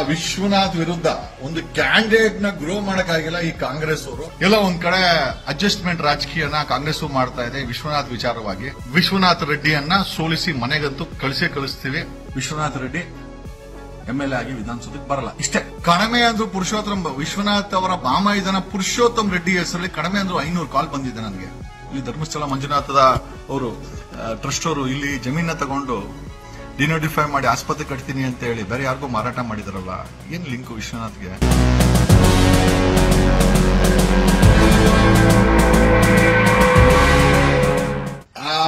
ವಿಶ್ವನಾಥ್ ವಿರುದ್ಧ ಒಂದು ಕ್ಯಾಂಡಿಡೇಟ್ ನ ಗ್ರೋ ಮಾಡಕ್ಕಾಗಿಲ್ಲ ಈ ಕಾಂಗ್ರೆಸ್ ಅವರು. ಎಲ್ಲ ಒಂದ್ ಕಡೆ ಅಡ್ಜಸ್ಟ್ಮೆಂಟ್ ರಾಜಕೀಯನ ಕಾಂಗ್ರೆಸ್ ಮಾಡ್ತಾ ಇದೆ ವಿಶ್ವನಾಥ್ ವಿಚಾರವಾಗಿ. ವಿಶ್ವನಾಥ್ ರೆಡ್ಡಿಯನ್ನ ಸೋಲಿಸಿ ಮನೆಗಂತೂ ಕಳಿಸ್ತೀವಿ. ವಿಶ್ವನಾಥ್ ರೆಡ್ಡಿ ಎಂಎಲ್ಎ ಆಗಿ ವಿಧಾನಸೌಧಕ್ಕೆ ಬರಲ್ಲ. ಇಷ್ಟೇ. ಕಡಿಮೆ ಅಂದ್ರು ಪುರುಷೋತ್ತಮ್ ವಿಶ್ವನಾಥ್ ಅವರ ಬಾಮಾಯಿದನ ಪುರುಷೋತ್ತಮ್ ರೆಡ್ಡಿ ಹೆಸರಲ್ಲಿ ಕಡಿಮೆ ಅಂದ್ರು 500 ಕಾಲ್ ಬಂದಿದೆ ನನಗೆ. ಇಲ್ಲಿ ಧರ್ಮಸ್ಥಳ ಮಂಜುನಾಥದ ಅವರು ಟ್ರಸ್ಟ್ ಅವರು ಇಲ್ಲಿ ಜಮೀನ ತಗೊಂಡು ಡಿನೋಟಿಫೈ ಮಾಡಿ ಆಸ್ಪತ್ರೆ ಕಟ್ತೀನಿ ಅಂತ ಹೇಳಿ ಬೇರೆ ಯಾರಿಗೂ ಮಾರಾಟ ಮಾಡಿದಾರಲ್ಲ, ಏನ್ ಲಿಂಕ್ ವಿಶ್ವನಾಥ್ಗೆ?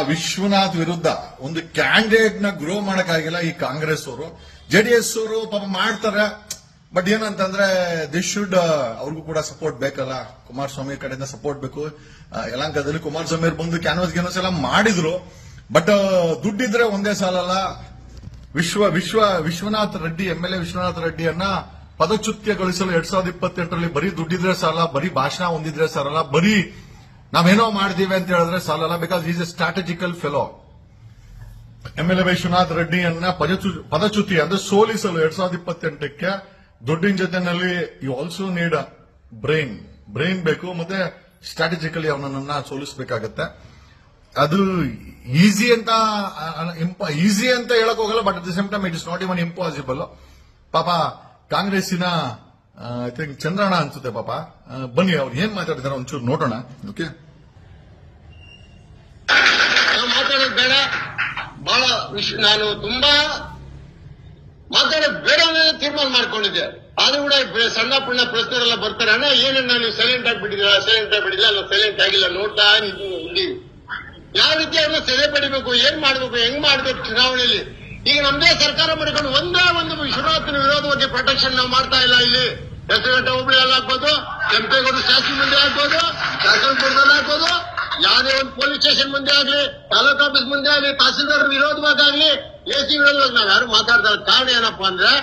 ವಿಶ್ವನಾಥ್ ವಿರುದ್ಧ ಒಂದು ಕ್ಯಾಂಡಿಡೇಟ್ ನ ಗ್ರೋ ಮಾಡಕ್ಕಾಗಿಲ್ಲ ಈ ಕಾಂಗ್ರೆಸ್ ಅವರು. ಜೆಡಿಎಸ್ ಅವರು ಪಾಪ ಮಾಡ್ತಾರೆ, ಬಟ್ ಏನಂತಂದ್ರೆ ದಿಸ್ ಶುಡ್ ಅವ್ರಿಗೂ ಕೂಡ ಸಪೋರ್ಟ್ ಬೇಕಲ್ಲ. ಕುಮಾರಸ್ವಾಮಿ ಕಡೆಯಿಂದ ಸಪೋರ್ಟ್ ಬೇಕು. ಯಲಹಂಕದಲ್ಲಿ ಕುಮಾರಸ್ವಾಮಿ ಅವರು ಬಂದು ಕ್ಯಾನ್ವಾಸ್ ಎಲ್ಲ ಮಾಡಿದ್ರು, ಬಟ್ ದುಡ್ಡಿದ್ರೆ ಒಂದೇ ಸಾಲಲ್ಲ. ವಿಶ್ವನಾಥ್ ರೆಡ್ಡಿ ಎಂಎಲ್ಎ ವಿಶ್ವನಾಥ್ ರೆಡ್ಡಿಯನ್ನ ಪದಚ್ಯುತಿಗೊಳಿಸಲು 2028ರಲ್ಲಿ ಬರೀ ದುಡ್ಡಿದ್ರೆ ಸಾಲ, ಬರೀ ಭಾಷಣ ಹೊಂದಿದ್ರೆ ಸಾಲಲ್ಲ, ಬರೀ ನಾವೇನೋ ಮಾಡಿದೀವಿ ಅಂತ ಹೇಳಿದ್ರೆ ಸಾಲಲ್ಲ. Because is a strategical fellow. MLA Vishwanath ರೆಡ್ಡಿಯನ್ನ ಪದಚ್ಯುತಿ ಅಂದ್ರೆ ಸೋಲಿಸಲು 2028ಕ್ಕೆ ದುಡ್ಡಿನ ಜೊತೆನಲ್ಲಿ ಯು ಆಲ್ಸೋ ನೀಡ್ ಬ್ರೈನ್ ಬೇಕು, ಮತ್ತೆ ಸ್ಟ್ರಾಟಜಿಕಲಿ ಅವನನ್ನ ಸೋಲಿಸಬೇಕಾಗತ್ತೆ. ಅದು ಈಸಿ ಅಂತ ಹೇಳಕ್ ಹೋಗಲ್ಲ, but at the same time it is not even impossible. ಪಾಪ ಕಾಂಗ್ರೆಸ್ಸಿನ ಐ ಥಿಂಕ್ ಚಂದ್ರಣ್ಣ ಅನ್ಸುತ್ತೆ ಪಾಪ. ಬನ್ನಿ ಅವ್ರು ಏನ್ ಮಾತಾಡಿದಾರೆ ಒಂಚೂರು ನೋಡೋಣ. ಓಕೆ, ಮಾತಾಡೋದು ಬೇಡ, ಬಹಳ ನಾನು ತುಂಬಾ ಮಾತಾಡೋದು ಬೇಡ ಅನ್ನೋದೇ ತೀರ್ಮಾನ ಮಾಡ್ಕೊಂಡಿದ್ದೆ. ಆದ್ರೂ ಕೂಡ ಸಣ್ಣ ಪುಣ್ಣ ಪ್ರಶ್ನೆಗಳೆಲ್ಲ ಬರ್ತಾರೆ. ಅಣ್ಣ ಏನನ್ನ ನೀವು ಸೈಲೆಂಟ್ ಆಗ್ಬಿಟ್ಟಿದ್ದೀರಾ, ಅಲ್ಲ ಸೈಲೆಂಟ್ ಆಗಿಲ್ಲ, ನೋಡ್ತಾ ಇಲ್ಲಿ ಯಾವ ರೀತಿ ಅವ್ರನ್ನ ಸೆರೆ ಪಡಿಬೇಕು, ಏನ್ ಮಾಡ್ಬೇಕು, ಹೆಂಗ್ ಮಾಡ್ಬೇಕು ಚುನಾವಣೆಯಲ್ಲಿ. ಈಗ ನಮ್ದೇ ಸರ್ಕಾರ ಮಾಡಿಕೊಂಡು ಒಂದೇ ಒಂದು ವಿಶ್ವನಾಥನ ವಿರೋಧವಾಗಿ ಪ್ರೊಟೆಕ್ಷನ್ ನಾವು ಮಾಡ್ತಾ ಇಲ್ಲ. ಇಲ್ಲಿ ಹೆಸರುಘಟ್ಟ ಹೋಬಳಿಯಲ್ಲಿ ಆಗ್ಬೋದು, ಕೆಂಪೇಗೌಡ ಸ್ಟ್ಯಾಚ್ಯೂ ಮುಂದೆ ಆಗ್ಬೋದು, ಶಾಸನಪುರದಲ್ಲಿ ಆಗ್ಬೋದು, ಯಾವುದೇ ಒಂದು ಪೊಲೀಸ್ ಸ್ಟೇಷನ್ ಮುಂದೆ ಆಗ್ಲಿ, ತಾಲೂಕ್ ಆಫೀಸ್ ಮುಂದೆ ಆಗ್ಲಿ, ತಹಸೀಲ್ದಾರ್ ವಿರೋಧವಾಗಲಿ, ಎಸಿ ವಿರೋಧವಾಗಿ ನಾವ್ ಯಾರು ಮಾತಾಡ್ತಾರೆ. ಕಾರಣ ಏನಪ್ಪಾ ಅಂದ್ರೆ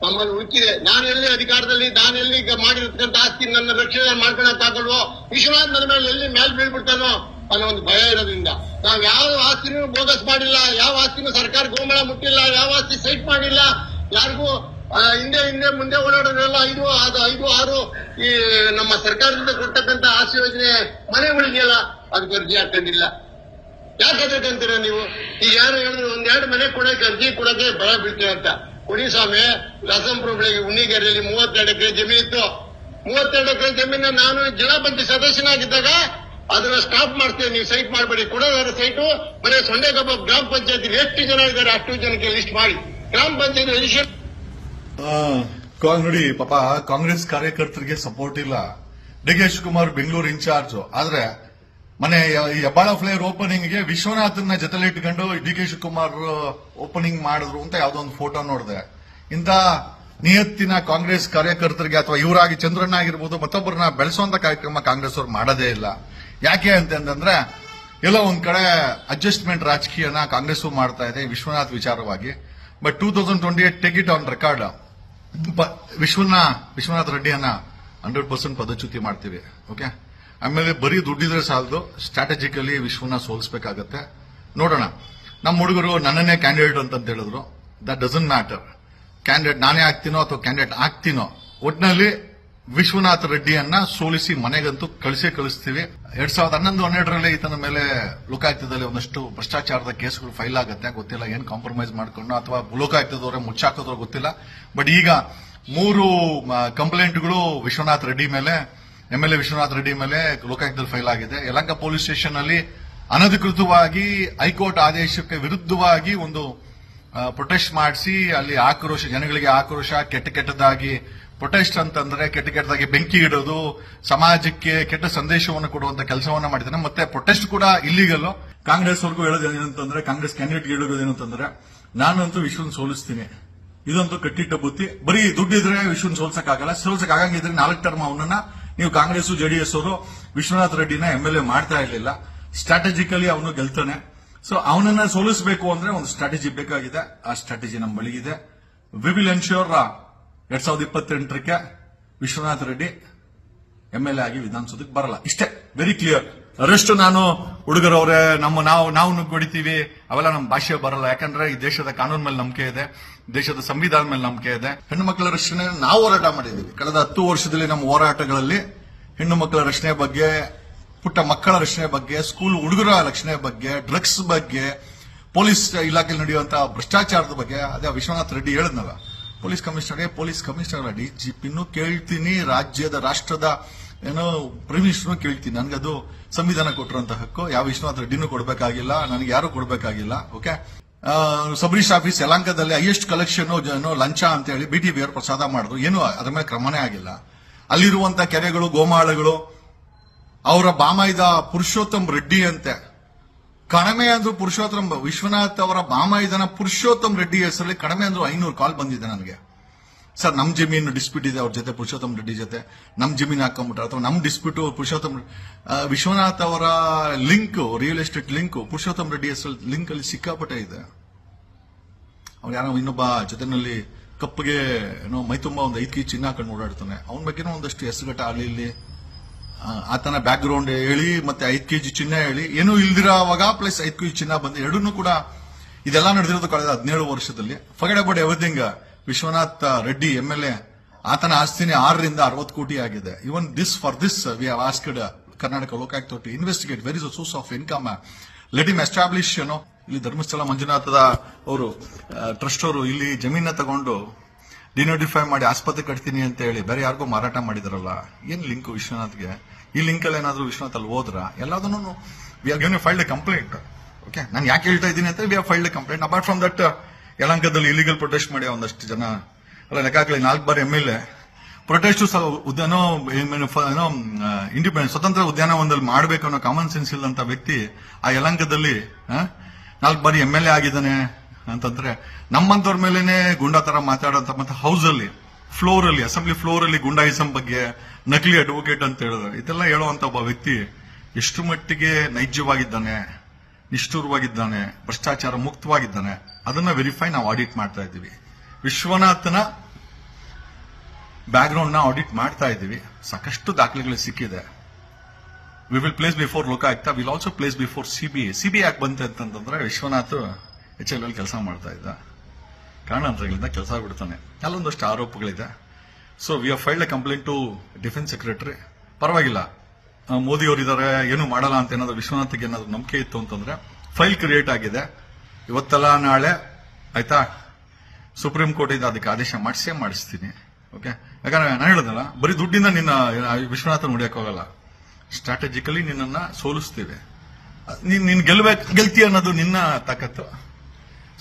ನಮ್ಮಲ್ಲಿ ಉಳಿಕಿದೆ. ನಾನು ಹೇಳಿದೆ ಅಧಿಕಾರದಲ್ಲಿ ನಾನು ಎಲ್ಲಿ ಮಾಡಿರ್ತಕ್ಕಂಥ ಆಸ್ತಿ ನನ್ನ ರಕ್ಷಣೆ ಮಾಡ್ಕೊಳಕ್ ಆಗಲ್ವೋ, ವಿಶ್ವನಾಥ್ ನನ್ನ ಮೇಲೆ ಎಲ್ಲಿ ಮೇಲ್ ಬೀಳ್ಬಿಡ್ತಾನೋ ಅನ್ನೋ ಒಂದು ಭಯ ಇರೋದ್ರಿಂದ ನಾವ್ ಯಾವ ಆಸ್ತಿನೂ ಬೋಗಸ್ ಮಾಡಿಲ್ಲ, ಯಾವ ಆಸ್ತಿನೂ ಸರ್ಕಾರ ಗೋಮಳ ಮುಟ್ಟಿಲ್ಲ, ಯಾವ ಆಸ್ತಿ ಸೈಟ್ ಮಾಡಿಲ್ಲ, ಯಾರಿಗೂ ಹಿಂದೆ ಮುಂದೆ ಓಡಾಡೋದ್ರೆಲ್ಲ 5-6 ಈ ನಮ್ಮ ಸರ್ಕಾರದಿಂದ ಕೊಡ್ತಕ್ಕಂಥ ಆಸ್ತಿ ಯೋಜನೆ ಮನೆಗಳಿದೆಯಲ್ಲ ಅದಕ್ಕೆ ಅರ್ಜಿ ಹಾಕೊಂಡಿಲ್ಲ. ಯಾಕೆ ಅದಕ್ಕಂತೀರ ನೀವು? ಈಗ ಯಾರು ಹೇಳಿದ್ರು 1-2 ಮನೆ ಕೊಡಕ್ಕೆ ಅರ್ಜಿ ಕೊಡಕ್ಕೆ ಭಯ ಬೀಳ್ತೀವಿ ಅಂತ. ಕೊಡಿ ಸ್ವಾಮಿ, ರಸಂಪುರಗಳಿಗೆ ಉಣ್ಣಿಗೆರೆಯಲ್ಲಿ 32 ಎಕರೆ ಜಮೀನಿತ್ತು. 32 ಎಕರೆ ಜಮೀನ ನಾನು ಜಿಲ್ಲಾ ಪಂಚಾಯತ್ ಸದಸ್ಯನಾಗಿದ್ದಾಗ ಅದನ್ನ ಸ್ಟಾಪ್ ಮಾಡ್ತೇವೆ, ನೀವು ಸೈಟ್ ಮಾಡಬೇಡಿ. ಕೊಡೋದಾದ್ರೆ ಸೈಟು ಬರೀ ಸೊಂಡೆಗೊಬ್ಬ ಗ್ರಾಮ ಪಂಚಾಯತ್ ಎಷ್ಟು ಜನ ಇದ್ದಾರೆ ಅಷ್ಟು ಜನಕ್ಕೆ ಲಿಸ್ಟ್ ಮಾಡಿ ಗ್ರಾಮ ಪಂಚಾಯತ್ ರಿಜಿಸ್ಟ್ರೇಷನ್ ನೋಡಿ. ಪಾಪ ಕಾಂಗ್ರೆಸ್ ಕಾರ್ಯಕರ್ತರಿಗೆ ಸಪೋರ್ಟ್ ಇಲ್ಲ. ಡಿ.ಕೆ. ಶಿವಕುಮಾರ್ ಬೆಂಗಳೂರು ಇನ್ಚಾರ್ಜ್ ಆದ್ರೆ ಮನೆ ಹೆಬ್ಬಾಳ ಫ್ಲೈರ್ ಓಪನಿಂಗ್ ಗೆ ವಿಶ್ವನಾಥನ್ನ ಜೊತೆಲಿ ಇಟ್ಕೊಂಡು ಡಿ.ಕೆ. ಶಿವಕುಮಾರ್ ಓಪನಿಂಗ್ ಮಾಡಿದ್ರು ಅಂತ ಯಾವ್ದೋ ಒಂದು ಫೋಟೋ ನೋಡಿದೆ. ಇಂತ ನಿಯತ್ತಿನ ಕಾಂಗ್ರೆಸ್ ಕಾರ್ಯಕರ್ತರಿಗೆ ಅಥವಾ ಇವರಾಗಿ ಚಂದ್ರಣ್ಣ ಆಗಿರ್ಬೋದು ಮತ್ತೊಬ್ಬರನ್ನ ಬೆಳೆಸುವಂತ ಕಾರ್ಯಕ್ರಮ ಕಾಂಗ್ರೆಸ್ ಅವರು ಮಾಡೋದೇ ಇಲ್ಲ. ಯಾಕೆ ಅಂತಂದ್ರೆ ಎಲ್ಲ ಒಂದ್ ಕಡೆ ಅಡ್ಜಸ್ಟ್ಮೆಂಟ್ ರಾಜಕೀಯನ ಕಾಂಗ್ರೆಸ್ ಮಾಡ್ತಾ ಇದೆ ವಿಶ್ವನಾಥ್ ವಿಚಾರವಾಗಿ. But 2028 take it on record, Vishwanath ರೆಡ್ಡಿಯನ್ನ 100% ಪದಚ್ಯುತಿ ಮಾಡ್ತೀವಿ. ಓಕೆ, ಆಮೇಲೆ ಬರೀ ದುಡ್ಡಿದ್ರೆ ಸಾಲದು, ಸ್ಟ್ರಾಟಜಿಕಲಿ ವಿಶ್ವನ ಸೋಲಿಸಬೇಕಾಗತ್ತೆ. ನೋಡೋಣ. ನಮ್ಮ ಹುಡುಗರು ನನ್ನನ್ನೇ ಕ್ಯಾಂಡಿಡೇಟ್ ಅಂತ ಹೇಳಿದ್ರು. That doesn't matter. ಕ್ಯಾಂಡಿಡೇಟ್ ನಾನೇ ಆಗ್ತೀನೋ ಅಥವಾ ಕ್ಯಾಂಡಿಡೇಟ್ ಆಗ್ತೀನೋ, ಒಟ್ನಲ್ಲಿ ವಿಶ್ವನಾಥ್ ರೆಡ್ಡಿಯನ್ನ ಸೋಲಿಸಿ ಮನೆಗಂತೂ ಕಳಿಸ್ತೀವಿ. 2011-12ರಲ್ಲಿ ಈತನ ಮೇಲೆ ಲೋಕಾಯುಕ್ತದಲ್ಲಿ ಒಂದಷ್ಟು ಭ್ರಷ್ಟಾಚಾರದ ಕೇಸ್ಗಳು ಫೈಲ್ ಆಗುತ್ತೆ. ಗೊತ್ತಿಲ್ಲ ಏನ್ ಕಾಂಪ್ರಮೈಸ್ ಮಾಡ್ಕೊಂಡು ಅಥವಾ ಲೋಕಾಯುಕ್ತದವರೇ ಮುಚ್ಚಾಕೋದ್ರೋ ಗೊತ್ತಿಲ್ಲ. ಬಟ್ ಈಗ 3 ಕಂಪ್ಲೇಂಟ್ಗಳು ವಿಶ್ವನಾಥ್ ರೆಡ್ಡಿ ಮೇಲೆ, ಎಂಎಲ್ಎ ವಿಶ್ವನಾಥ್ ರೆಡ್ಡಿ ಮೇಲೆ ಲೋಕಾಯುಕ್ತದಲ್ಲಿ ಫೈಲ್ ಆಗಿದೆ. ಯಲಹಂಕ ಪೊಲೀಸ್ ಸ್ಟೇಷನ್ ಅಲ್ಲಿ ಅನಧಿಕೃತವಾಗಿ ಹೈಕೋರ್ಟ್ ಆದೇಶಕ್ಕೆ ವಿರುದ್ಧವಾಗಿ ಒಂದು ಪ್ರೊಟೆಸ್ಟ್ ಮಾಡಿಸಿ ಅಲ್ಲಿ ಆಕ್ರೋಶ, ಜನಗಳಿಗೆ ಆಕ್ರೋಶ, ಕೆಟ್ಟದಾಗಿ ಪ್ರೊಟೆಸ್ಟ್ ಅಂತಂದ್ರೆ ಕೆಟ್ಟದಾಗಿ ಬೆಂಕಿ ಇಡೋದು, ಸಮಾಜಕ್ಕೆ ಕೆಟ್ಟ ಸಂದೇಶವನ್ನು ಕೊಡುವಂತ ಕೆಲಸವನ್ನ ಮಾಡಿದ್ದಾನೆ. ಮತ್ತೆ ಪ್ರೊಟೆಸ್ಟ್ ಕೂಡ ಇಲ್ಲಿಗಲ್. ಕಾಂಗ್ರೆಸ್ ಅವ್ರಿಗೂ ಹೇಳೋದು ಏನಂತಂದ್ರೆ, ಕಾಂಗ್ರೆಸ್ ಕ್ಯಾಂಡಿಡೇಟ್ ಹೇಳೋದು ಏನಂತಂದ್ರೆ, ನಾನಂತೂ ವಿಶ್ವನ್ ಸೋಲಿಸ್ತೀನಿ, ಇದಂತೂ ಕಟ್ಟಿಟ್ಟ ಬುತ್ತಿ. ಬರೀ ದುಡ್ಡಿದ್ರೆ ವಿಶ್ವನ್ ಸೋಲ್ಸಕ್ಕಾಗಂಗಿದ್ರೆ 4 ಟರ್ಮ್ ಅವನನ್ನ ನೀವು ಕಾಂಗ್ರೆಸ್ ಜೆಡಿಎಸ್ ಅವರು ವಿಶ್ವನಾಥ್ ರೆಡ್ಡಿನ ಎಂಎಲ್ಎ ಮಾಡ್ತಾ ಇರಲಿಲ್ಲ. ಸ್ಟ್ರಾಟಜಿಕಲಿ ಅವನು ಗೆಲ್ತಾನೆ. ಸೊ ಅವನನ್ನ ಸೋಲಿಸಬೇಕು ಅಂದ್ರೆ ಒಂದು ಸ್ಟ್ರಾಟಜಿ ಬೇಕಾಗಿದೆ. ಆ ಸ್ಟ್ರಾಟಜಿ ನಮ್ಮ ಬಳಿ ಇದೆ. ವಿ ವಿಲ್ ಎನ್ಶ್ಯೂರ್ 2028ಕ್ಕೆ ವಿಶ್ವನಾಥ್ ರೆಡ್ಡಿ ಎಂಎಲ್ಎ ಆಗಿ ವಿಧಾನಸೌಧಕ್ಕೆ ಬರಲ್ಲ. ಇಷ್ಟೇ, ವೆರಿ ಕ್ಲಿಯರ್. ರೆಸ್ಟ್ ನಾನು ಹುಡುಗರವ್ರೆ ನಾವು ನುಗ್ಗೊಡಿತೀವಿ ಅವೆಲ್ಲ ನಮ್ಮ ಭಾಷೆ ಬರಲ್ಲ. ಯಾಕಂದ್ರೆ ಈ ದೇಶದ ಕಾನೂನು ಮೇಲೆ ನಂಬಿಕೆ ಇದೆ, ದೇಶದ ಸಂವಿಧಾನ ಮೇಲೆ ನಂಬಿಕೆ ಇದೆ. ಹೆಣ್ಣು ಮಕ್ಕಳ ರಕ್ಷಣೆ ನಾವು ಹೋರಾಟ ಮಾಡಿದ್ದೀವಿ. ಕಳೆದ 10 ವರ್ಷದಲ್ಲಿ ನಮ್ಮ ಹೋರಾಟಗಳಲ್ಲಿ ಹೆಣ್ಣು ಮಕ್ಕಳ ರಕ್ಷಣೆ ಬಗ್ಗೆ, ಪುಟ್ಟ ಮಕ್ಕಳ ರಕ್ಷಣೆ ಬಗ್ಗೆ, ಸ್ಕೂಲ್ ಹುಡುಗರ ರಕ್ಷಣೆ ಬಗ್ಗೆ, ಡ್ರಗ್ಸ್ ಬಗ್ಗೆ, ಪೊಲೀಸ್ ಇಲಾಖೆಯಲ್ಲಿ ನಡೆಯುವಂತಹ ಭ್ರಷ್ಟಾಚಾರದ ಬಗ್ಗೆ ಅದೇ ವಿಶ್ವನಾಥ್ ರೆಡ್ಡಿ ಹೇಳಿದ್ನಲ್ಲ, ಪೊಲೀಸ್ ಕಮಿಷನರ್ ಡಿಜಿಪಿನೂ ಕೇಳ್ತೀನಿ, ರಾಷ್ಟ್ರದ ಏನೋ ಪ್ರೈಮ್ ಮಿನಿಸ್ಟರ್ನು ಕೇಳ್ತೀನಿ. ನನಗದು ಸಂವಿಧಾನ ಕೊಟ್ಟಿರುವಂತಹ ಹಕ್ಕು. ಯಾವ ವಿಶ್ವನಾಥ್ ರೆಡ್ಡಿನೂ ಕೊಡಬೇಕಾಗಿಲ್ಲ, ನನಗೆ ಯಾರು ಕೊಡಬೇಕಾಗಿಲ್ಲ. ಓಕೆ, ಸಬ್ ರಿಜಿಸ್ಟರ್ ಆಫೀಸ್ ಯಲಹಂಕದಲ್ಲಿ ಹೈಯೆಸ್ಟ್ ಕಲೆಕ್ಷನ್ ಲಂಚ ಅಂತ ಹೇಳಿ BTB ಅವರು ಪ್ರಸಾದ ಮಾಡಿದ್ರು. ಏನು ಅದರ ಮೇಲೆ ಕ್ರಮನೇ ಆಗಿಲ್ಲ. ಅಲ್ಲಿರುವಂತಹ ಕೆರೆಗಳು, ಗೋಮಾಳಗಳು, ಅವರ ಬಾಮಾಯ್ದ ಪುರುಷೋತ್ತಮ್ ರೆಡ್ಡಿ ಅಂತೆ ಕಡಿಮೆ ಅಂದ್ರು ಪುರುಷೋತ್ತಮ್ ವಿಶ್ವನಾಥ್ ಅವರ ಬಾಮಾಯ್ದನ ಪುರುಷೋತ್ತಮ್ ರೆಡ್ಡಿ ಹೆಸರಲ್ಲಿ ಕಡಿಮೆ ಅಂದ್ರು 500 ಕಾಲ್ ಬಂದಿದೆ ನನಗೆ. ಸರ್ ನಮ್ ಜಮೀನು ಡಿಸ್ಪ್ಯೂಟ್ ಇದೆ ಅವ್ರ ಜೊತೆ, ಪುರುಷೋತ್ತಮ್ ರೆಡ್ಡಿ ಜೊತೆ ನಮ್ ಜಮೀನು ಹಾಕೊಂಡ್ಬಿಟ್ರೆ, ಅಥವಾ ನಮ್ ಡಿಸ್ಪ್ಯೂಟ್ ಪುರುಷೋತ್ತಮ್ ವಿಶ್ವನಾಥ್ ಅವರ link, real estate link Purushottam Reddy ಹೆಸರಲ್ಲಿ ಲಿಂಕ್ ಅಲ್ಲಿ ಸಿಕ್ಕಾಪಟ್ಟೆ ಇದೆ. ಅವ್ನು ಯಾರೋ ಇನ್ನೊಬ್ಬ ಜೊತೆನಲ್ಲಿ ಕಪ್ಪಗೆ ಏನೋ ಮೈ ತುಂಬಾ ಒಂದು 5 kg ಚಿನ್ನ ಹಾಕೊಂಡು ಓಡಾಡ್ತಾನೆ. ಅವನ ಬಗ್ಗೆನೂ ಒಂದಷ್ಟು ಹೆಸರುಗಟ್ಟ ಅಲ್ಲಿ ಇಲ್ಲಿ ಆತನ ಬ್ಯಾಕ್ ಗ್ರೌಂಡ್ ಹೇಳಿ, ಮತ್ತೆ 5 kg ಚಿನ್ನ ಹೇಳಿ, ಏನೂ ಇಲ್ದಿರೋವಾಗ ಪ್ಲಸ್ 5 kg ಚಿನ್ನ ಬಂದು ಎರಡನ್ನೂ ಕೂಡ ಇದೆಲ್ಲ ನಡೆದಿರೋದು ಕಳೆದ 17 ವರ್ಷದಲ್ಲಿ. Forget about everything. Vishwanath Reddy MLA, ಆತನ ಆಸ್ತಿನೇ 6 ರಿಂದ 60 ಕೋಟಿ ಆಗಿದೆ. Even for this we have asked Karnataka Lokayukta to investigate where is a source of income, let him establish. ಇಲ್ಲಿ ಧರ್ಮಸ್ಥಳ ಮಂಜುನಾಥದ ಅವರು ಟ್ರಸ್ಟ್ ಅವರು ಇಲ್ಲಿ ಜಮೀನ ತಗೊಂಡು ಡಿನೋಟಿಫೈ ಮಾಡಿ ಆಸ್ಪತ್ರೆ ಕಟ್ತೀನಿ ಅಂತ ಹೇಳಿ ಬೇರೆ ಯಾರಿಗೂ ಮಾರಾಟ ಮಾಡಿದಾರಲ್ಲ, ಏನ್ ಲಿಂಕ್ ವಿಶ್ವನಾಥ್ಗೆ? ಈ ಲಿಂಕ್ ಅಲ್ಲಿ ಏನಾದ್ರು ವಿಶ್ವನಾಥ್ ಅಲ್ಲಿ ಹೋದ್ರ ಎಲ್ಲದನ್ನು we are given filed a complaint. Okay, ನಾನು ಯಾಕೆ ಹೇಳ್ತಾ ಇದ್ದೀನಿ ಅಂತ, we are filed a complaint. Apart from that, ಯಲಹಂಕದಲ್ಲಿ ಇಲಿಗಲ್ ಪ್ರೊಟೆಸ್ಟ್ ಮಾಡಿ ಒಂದಷ್ಟು ಜನ ಅಲ್ಲ ಲೆಕ್ಕಾಕಲಿ 4 ಬಾರಿ MLA ಪ್ರೊಟೆಸ್ಟ್ ಇಂಡಿಪೆಂಡೆಂಟ್ ಸ್ವತಂತ್ರ ಉದ್ಯಾನವನದಲ್ಲಿ ಮಾಡಬೇಕು ಅನ್ನೋ ಕಾಮನ್ ಸೆನ್ಸ್ ಇಲ್ಲಂತ ವ್ಯಕ್ತಿ ಆ ಯಲಹಂಕದಲ್ಲಿ 4 ಬಾರಿ MLA ಆಗಿದ್ದಾನೆ ಅಂತಂದ್ರೆ, ನಮ್ಮಂತವ್ರ ಮೇಲೆನೆ ಗುಂಡಾ ತರ ಮಾತಾಡೋಂತ, ಮತ್ತೆ ಹೌಸ್ ಅಲ್ಲಿ ಫ್ಲೋರ್ ಅಲ್ಲಿ, ಅಸೆಂಬ್ಲಿ ಫ್ಲೋರ್ ಅಲ್ಲಿ ಗುಂಡಾಯಿಸಂ ಬಗ್ಗೆ ನಕಲಿ ಅಡ್ವೊಕೇಟ್ ಅಂತ ಹೇಳಿದ್ರೆ, ಇದೆಲ್ಲ ಹೇಳುವಂತ ಒಬ್ಬ ವ್ಯಕ್ತಿ ಎಷ್ಟು ಮಟ್ಟಿಗೆ ನೈಜವಾಗಿದ್ದಾನೆ, ನಿಷ್ಠುರವಾಗಿದ್ದಾನೆ, ಭ್ರಷ್ಟಾಚಾರ ಮುಕ್ತವಾಗಿದ್ದಾನೆ, ಅದನ್ನ ವೆರಿಫೈ ನಾವು ಆಡಿಟ್ ಮಾಡ್ತಾ ಇದ್ದೀವಿ. ವಿಶ್ವನಾಥನ ಬ್ಯಾಕ್ ಗ್ರೌಂಡ್ ನ ಆಡಿಟ್ ಮಾಡ್ತಾ ಇದ್ದೀವಿ. ಸಾಕಷ್ಟು ದಾಖಲೆಗಳು ಸಿಕ್ಕಿದೆ. We will place before Lokayukta, will also place before CBI ಯಾಕೆ ಬಂತೆ ಅಂತಂದ್ರೆ, ವಿಶ್ವನಾಥ್ HL ಕೆಲಸ ಮಾಡ್ತಾ ಇದ್ದ, ಕಾರಣಾಂತರಗಳಿಂದ ಕೆಲಸ ಬಿಡ್ತಾನೆ, ಅಲ್ಲೊಂದಷ್ಟು ಆರೋಪಗಳಿದೆ. So we are filed a complaint to defence secretary. ಪರವಾಗಿಲ್ಲ, ಮೋದಿ ಅವರಿದ್ದಾರೆ, ಏನು ಮಾಡಲ್ಲ ಅಂತ ಏನಾದ್ರು ವಿಶ್ವನಾಥ್ಗೆ ಏನಾದ್ರು ನಂಬಿಕೆ ಇತ್ತು ಅಂತಂದ್ರೆ ಫೈಲ್ ಕ್ರಿಯೇಟ್ ಆಗಿದೆ. ಇವತ್ತಲ್ಲ ನಾಳೆ ಆಯ್ತಾ, ಸುಪ್ರೀಂ ಕೋರ್ಟ್ ಇಂದ ಅದಕ್ಕೆ ಆದೇಶ ಮಾಡಿಸ್ತೀನಿ. ಓಕೆ, ಯಾಕಂದ್ರೆ ನಾನು ಹೇಳೋದಲ್ಲ, ಬರೀ ದುಡ್ಡಿಂದ ನಿನ್ನ ವಿಶ್ವನಾಥನ್ ಹೊಡಿಯಕ್ ಹೋಗಲ್ಲ, ಸ್ಟ್ರಾಟಜಿಕಲಿ ನಿನ್ನನ್ನ ಸೋಲಿಸ್ತೀವಿ. ನೀನ್ ಗೆಲ್ತಿ ಅನ್ನೋದು ನಿನ್ನ ತಾಕತ್ತು,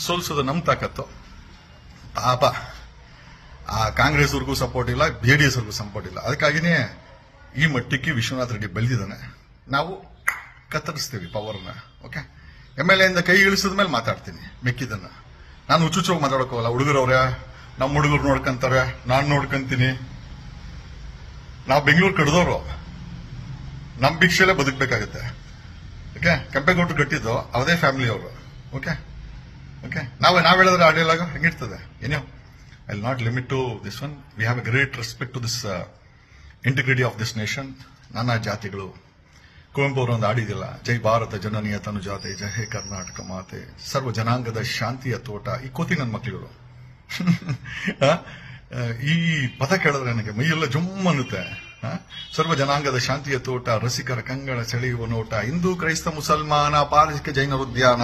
ಸೋಲಿಸೋದು ನಮ್ ತಾಕತ್ತು. ಪಾಪ ಆ ಕಾಂಗ್ರೆಸ್ ಅವ್ರಿಗೂ ಸಪೋರ್ಟ್ ಇಲ್ಲ, JDS ಅವ್ರಿಗೂ ಸಪೋರ್ಟ್ ಇಲ್ಲ. ಅದಕ್ಕಾಗಿನೇ ಈ ಮಟ್ಟಕ್ಕೆ ವಿಶ್ವನಾಥ್ ರೆಡ್ಡಿ ಬೆಳೆದಿದ್ದಾನೆ. ನಾವು ಕತ್ತರಿಸ್ತೀವಿ ಪವರ್ನ. ಓಕೆ, MLA ಇಂದ ಕೈ ಇಳಿಸಿದ ಮೇಲೆ ಮಾತಾಡ್ತೀನಿ. ಮಿಕ್ಕಿದನ್ನ ನಾನು ಹುಚ್ಚುಚ್ಚೋಗಿ ಮಾತಾಡೋಕೋಲ್ಲ. ಹುಡುಗರವ್ರೆ, ನಮ್ಮ ಹುಡುಗರು ನೋಡ್ಕೊಂತಾರೆ, ನಾನು ನೋಡ್ಕೊಂತೀನಿ. ನಾವು ಬೆಂಗಳೂರು ಕಡ್ದವ್ರು, ನಮ್ ಭಿಕ್ಷೆಲೆ ಬದುಕಬೇಕಾಗತ್ತೆ. ಓಕೆ, ಕೆಂಪೇಗೌಡರು ಕಟ್ಟಿದ್ದು ಅವದೇ ಫ್ಯಾಮಿಲಿ ಅವರು. ಓಕೆ ಓಕೆ, ನಾವ್ ಹೇಳಿದ್ರೆ ಆಡಿಯಲಾಗ ಹೆಂಗಿರ್ತದೆ. ಏನೋ I will not limit to this one. We have a great respect to this integrity of this nation. ನಾನಾ ಜಾತಿಗಳು, ಕುವೆಂಪು ಅವರು ಒಂದು ಆಡಿದಿಲ್ಲ, ಜೈ ಭಾರತ ಜನನೀಯ ತನುಜಾತೆ, ಜೈ ಹೇ ಕರ್ನಾಟಕ ಮಾತೆ, ಸರ್ವ ಜನಾಂಗದ ಶಾಂತಿಯ ತೋಟ. ಈ ಕೋತಿ ನನ್ನ ಮಕ್ಕಳು ಈ ಪದ ಕೇಳಿದ್ರೆ ನನಗೆ ಮೈಯೆಲ್ಲ ಜುಮ್ ಅನ್ನುತ್ತೆ. ಸರ್ವ ಜನಾಂಗದ ಶಾಂತಿಯ ತೋಟ, ರಸಿಕರ ಕಂಗಳ ಸೆಳೆಯುವ ನೋಟ, ಹಿಂದೂ ಕ್ರೈಸ್ತ ಮುಸಲ್ಮಾನ ಪಾರಸಿಕ ಜೈನರ ಉದ್ಯಾನ.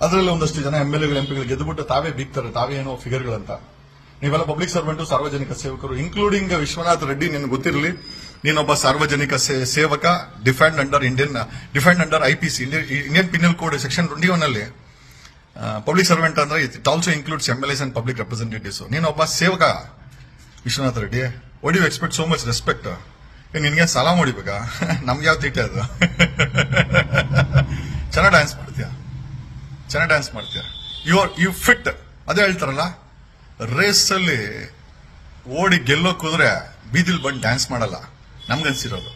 ಅದರಲ್ಲಿ ಒಂದಷ್ಟು ಜನ MLAಗಳು MP ಗಳು ಗೆದ್ದುಬಿಟ್ಟು ತಾವೇ ಬೀಗ್ತಾರೆ, ತಾವೇ ಏನೋ ಫಿಗರ್ಗಳಂತ. ನೀವೆಲ್ಲ ಪಬ್ಲಿಕ್ ಸರ್ವೆಂಟು, ಸಾರ್ವಜನಿಕ ಸೇವಕರು, ಇನ್ಕ್ಲೂಡಿಂಗ್ ವಿಶ್ವನಾಥ್ ರೆಡ್ಡಿ. ನಿನ್ಗೆ ಗೊತ್ತಿರಲಿ, ನೀನೊಬ್ಬ ಸಾರ್ವಜನಿಕ ಸೇವಕ. Defend under IPC, Indian penal code section 21 ಅಲ್ಲಿ ಪಬ್ಲಿಕ್ ಸರ್ವೆಂಟ್ ಅಂದ್ರೆ it also includes MLAs and public representatives. ನೀನೊಬ್ಬ ಸೇವಕ Vishwanath Reddy. What you expect so much respect? ನಿನ್ಗೆ ಸಾಲ ಮಾಡಿಬೇಕಾ? ನಮ್ಗೆ ಯಾವ ತೀಟೆ ಅದು? ಚೆನ್ನಾಗಿ ಡ್ಯಾನ್ಸ್ ಮಾಡ್ತೀಯ. You fit. ಅದೇ ಹೇಳ್ತಾರಲ್ಲ, ರೇಸ್ ಅಲ್ಲಿ ಓಡಿ ಗೆಲ್ಲೋ ಕುದ್ರೆ ಬೀದಿಲ್ ಬಂದು ಡ್ಯಾನ್ಸ್ ಮಾಡಲ್ಲ. ನಮ್ಗನ್ಸಿರೋದು